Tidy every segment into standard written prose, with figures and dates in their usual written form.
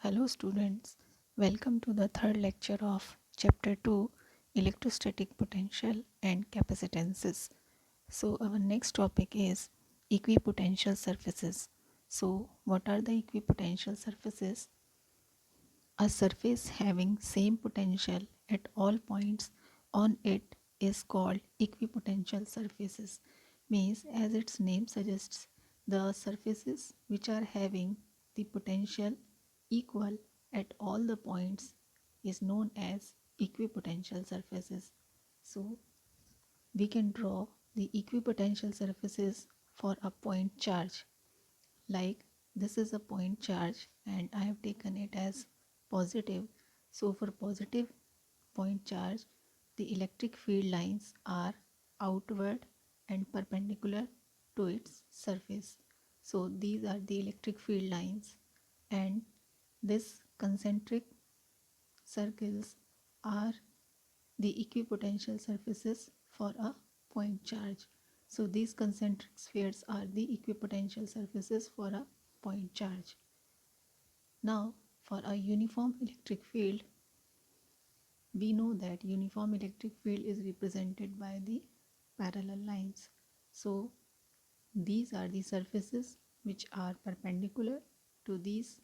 Hello students, welcome to the third lecture of chapter 2 electrostatic potential and capacitances. So our next topic is equipotential surfaces. So what are the equipotential surfaces? A surface having same potential at all points on it is called equipotential surfaces. Means as its name suggests, the surfaces which are having the potential equal at all the points is known as equipotential surfaces. So we can draw the equipotential surfaces for a point charge. Like this is a point charge and I have taken it as positive. So for positive point charge, the electric field lines are outward and perpendicular to its surface. So these are the electric field lines, and this concentric circles are the equipotential surfaces for a point charge. So these concentric spheres are the equipotential surfaces for a point charge. Now for a uniform electric field, we know that uniform electric field is represented by the parallel lines. So these are the surfaces which are perpendicular to these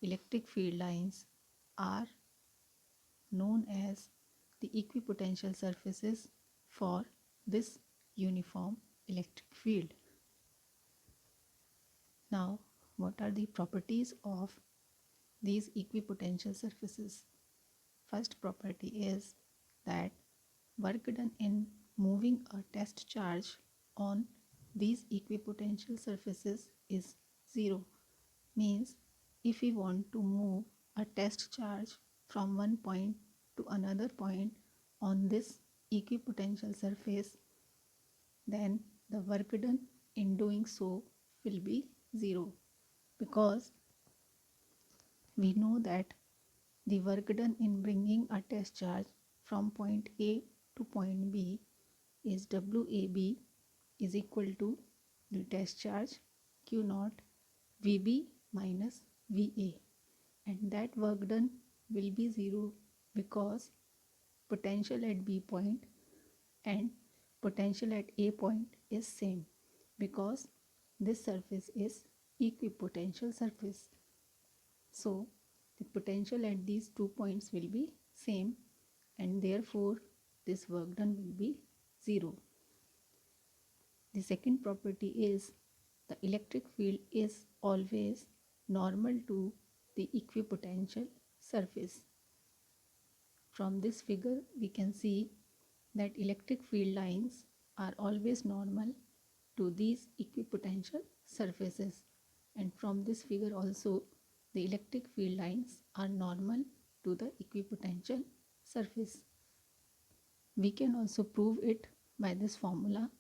electric field lines are known as the equipotential surfaces for this uniform electric field. Now, what are the properties of these equipotential surfaces? First property is that work done in moving a test charge on these equipotential surfaces is zero. Means if we want to move a test charge from one point to another point on this equipotential surface, then the work done in doing so will be zero, because we know that the work done in bringing a test charge from point A to point B is WAB is equal to the test charge Q naught VB minus VA, and that work done will be zero because potential at B point and potential at A point is same, because this surface is equipotential surface. So the potential at these 2 points will be same, and therefore this work done will be zero. The second property is the electric field is always normal to the equipotential surface. From this figure we can see that electric field lines are always normal to these equipotential surfaces, and from this figure also the electric field lines are normal to the equipotential surface. We can also prove it by this formula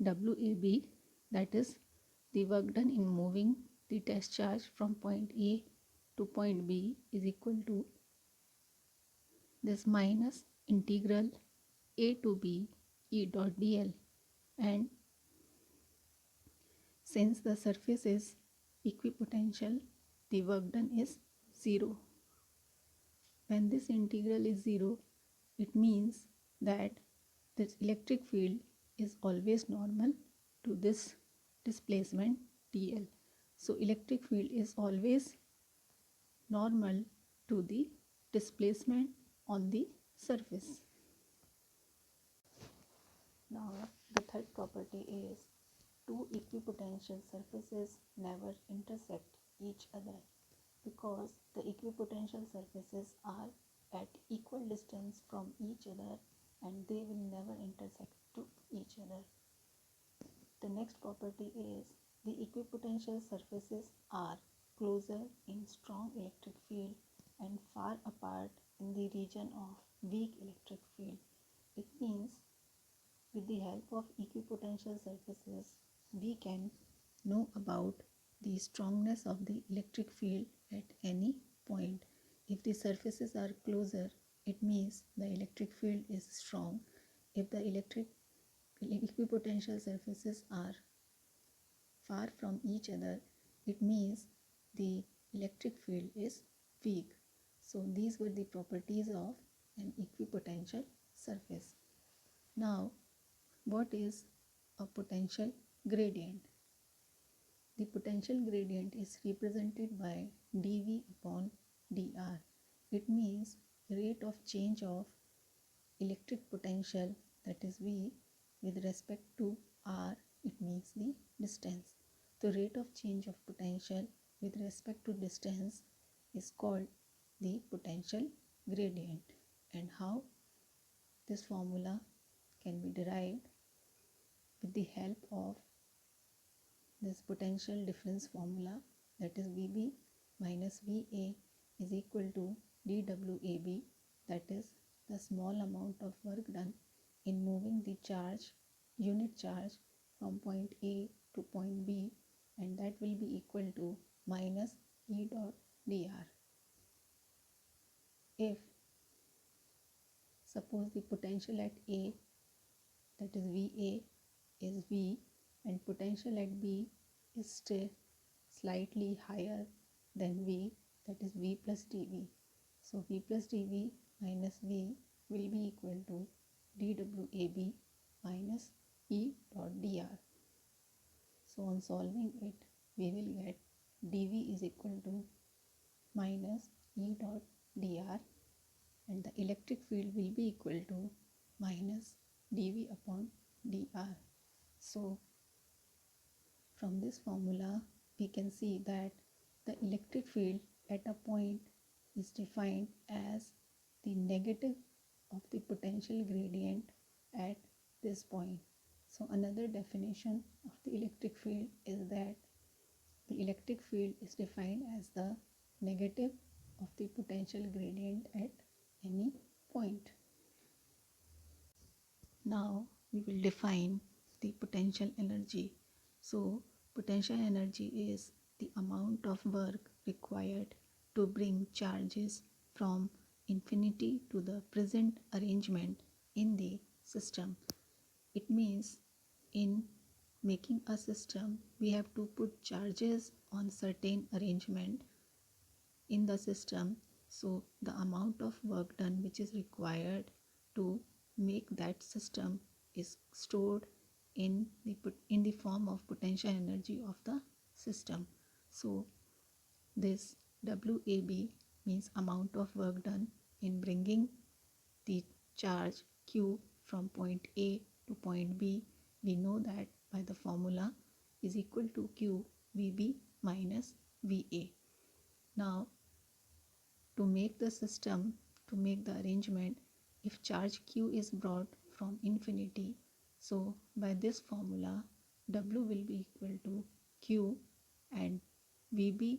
WAB, that is the work done in moving the test charge from point A to point B is equal to this minus integral A to B E dot dl, and since the surface is equipotential, the work done is zero. When this integral is zero, it means that this electric field is always normal to this displacement dl. So electric field is always normal to the displacement on the surface. Now the third property is two equipotential surfaces never intersect each other, because the equipotential surfaces are at equal distance from each other and they will never intersect to each other. The next property is the equipotential surfaces are closer in strong electric field and far apart in the region of weak electric field. It means with the help of equipotential surfaces, we can know about the strongness of the electric field at any point. If the surfaces are closer, it means the electric field is strong. If the equipotential surfaces are far from each other, it means the electric field is weak. So these were the properties of an equipotential surface. Now, what is a potential gradient? The potential gradient is represented by dV upon dr. It means rate of change of electric potential, that is V, with respect to r, it means the distance. The rate of change of potential with respect to distance is called the potential gradient. And how this formula can be derived? With the help of this potential difference formula, that is VB minus VA is equal to dWAB, that is the small amount of work done in moving the charge, unit charge, from point A to point B, and that will be equal to minus E dot dr. If suppose the potential at A, that is VA, is V, and potential at B is still slightly higher than V, that is V plus dV. So V plus dV minus V will be equal to dWAB minus E dot dr. So on solving it, we will get dV is equal to minus E dot dr, and the electric field will be equal to minus dV upon dr. So from this formula, we can see that the electric field at a point is defined as the negative of the potential gradient at this point. So another definition of the electric field is that the electric field is defined as the negative of the potential gradient at any point. Now we will define the potential energy. So potential energy is the amount of work required to bring charges from infinity to the present arrangement in the system. It means in making a system, we have to put charges on certain arrangement in the system. So the amount of work done which is required to make that system is stored in the form of potential energy of the system. So this WAB means amount of work done in bringing the charge Q from point A to point B. We know that by the formula is equal to Q VB minus VA. Now to make the system, to make the arrangement, if charge Q is brought from infinity, so by this formula W will be equal to Q, and VB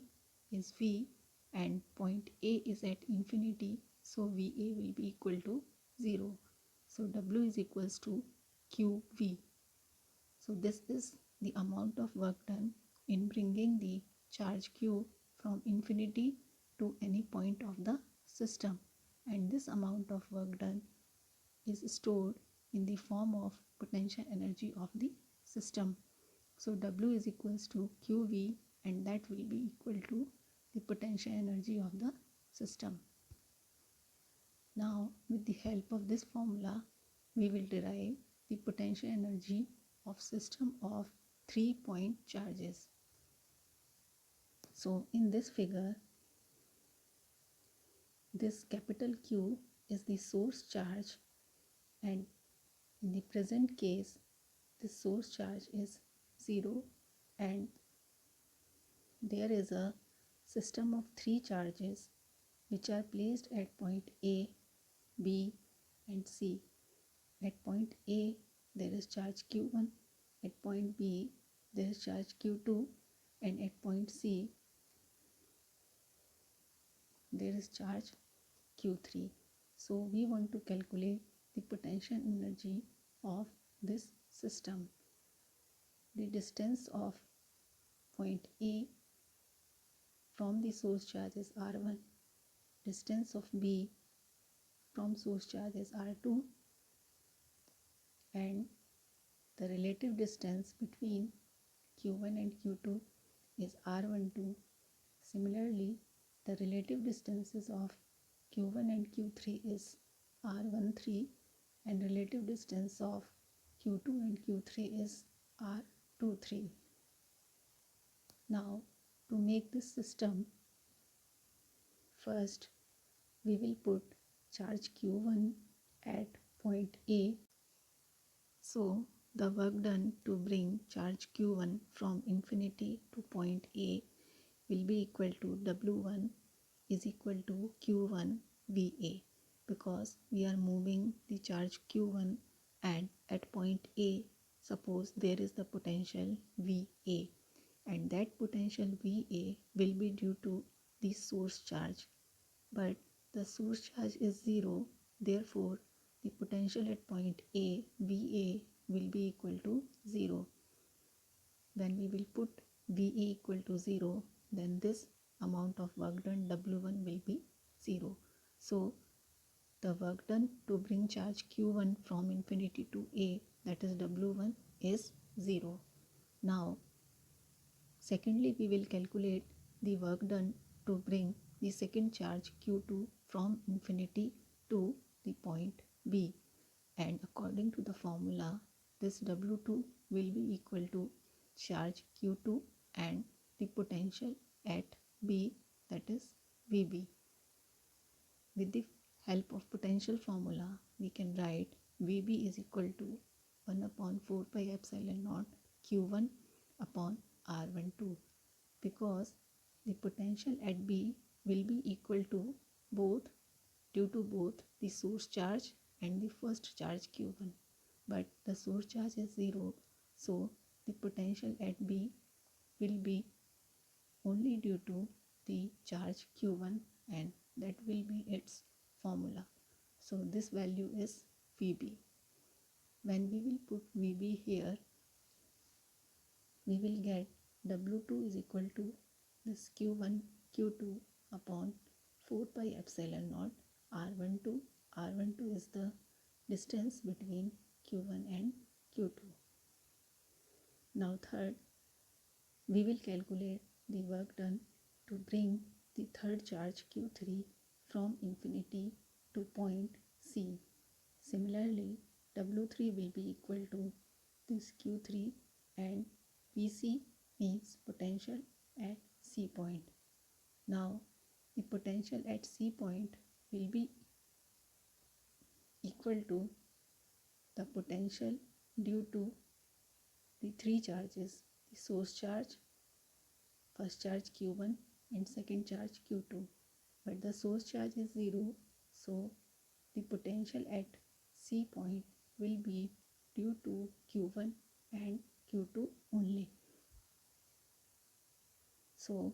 is V, and point A is at infinity, so VA will be equal to 0. So W is equals to QV. So this is the amount of work done in bringing the charge Q from infinity to any point of the system, and this amount of work done is stored in the form of potential energy of the system. So W is equals to QV, and that will be equal to the potential energy of the system. Now with the help of this formula, we will derive the potential energy of system of 3-point charges. So in this figure, this capital Q is the source charge, and in the present case the source charge is 0, and there is a system of 3 charges which are placed at point A, B and C. At point A there is charge Q1, at point B there is charge Q2, and at point C there is charge Q3. So we want to calculate the potential energy of this system. The distance of point A from the source charge is R1, distance of B from source charge is R2, and the relative distance between Q1 and Q2 is R12. Similarly, the relative distances of Q1 and Q3 is R13 and relative distance of Q2 and Q3 is R23. Now, to make this system, first we will put charge Q1 at point A. So, the work done to bring charge Q1 from infinity to point A will be equal to W1 is equal to Q1 VA, because we are moving the charge Q1 and at point A, suppose there is the potential VA, and that potential VA will be due to the source charge, but the source charge is 0, therefore the potential at point A VA will be equal to 0. When we will put VA equal to 0, then this amount of work done W1 will be 0. So the work done to bring charge Q1 from infinity to A, that is W1, is 0. Now, secondly, we will calculate the work done to bring the second charge Q2 from infinity to the point B. And according to the formula, this W2 will be equal to charge Q2 and the potential at B, that is VB. With the help of potential formula, we can write VB is equal to 1 upon 4 pi epsilon naught Q1 upon R12, because the potential at B will be equal to both, due to both the source charge and the first charge Q1, but the source charge is 0, so the potential at B will be only due to the charge Q1, and that will be its formula. So this value is VB. When we will put VB here, we will get W2 is equal to this Q1 Q2 upon 4 pi epsilon naught R12. R12 is the distance between Q1 and Q2. Now third, we will calculate the work done to bring the third charge Q3 from infinity to point C. Similarly, W3 will be equal to this Q3, and VC means potential at C point. Now, the potential at C point will be equal to the potential due to the three charges, the source charge, first charge Q1 and second charge Q2, but the source charge is 0, so the potential at C point will be due to Q1 and Q2 only. So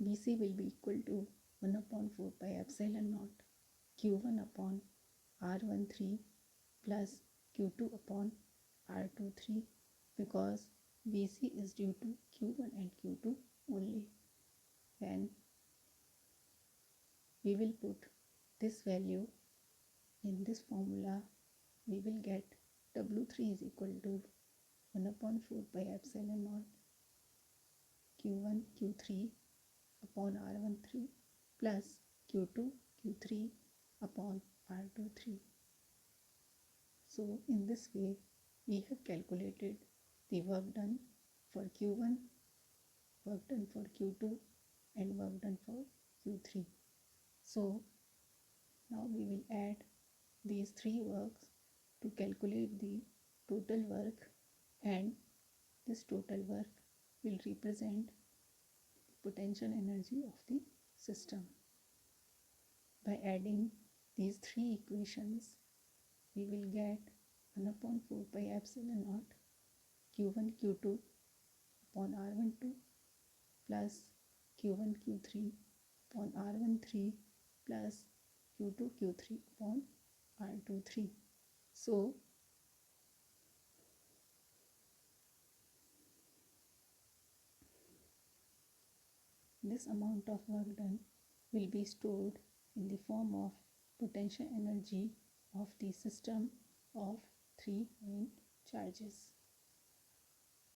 VC will be equal to 1 upon 4 pi epsilon naught Q1 upon R13 plus Q2 upon R23, because VC is due to Q1 and Q2 only. When we will put this value in this formula, we will get W3 is equal to 1 upon 4 pi epsilon naught Q1 Q3 upon R13 plus Q2 Q3 upon R23. So in this way, we have calculated the work done for Q1, work done for Q2, and work done for Q3. So now we will add these three works to calculate the total work, and this total work will represent the potential energy of the system. By adding these three equations, we will get 1 upon 4 pi epsilon naught Q1 Q2 upon R12 plus Q1 Q3 upon R13 plus Q2 Q3 upon R23. So this amount of work done will be stored in the form of potential energy of the system of three main charges.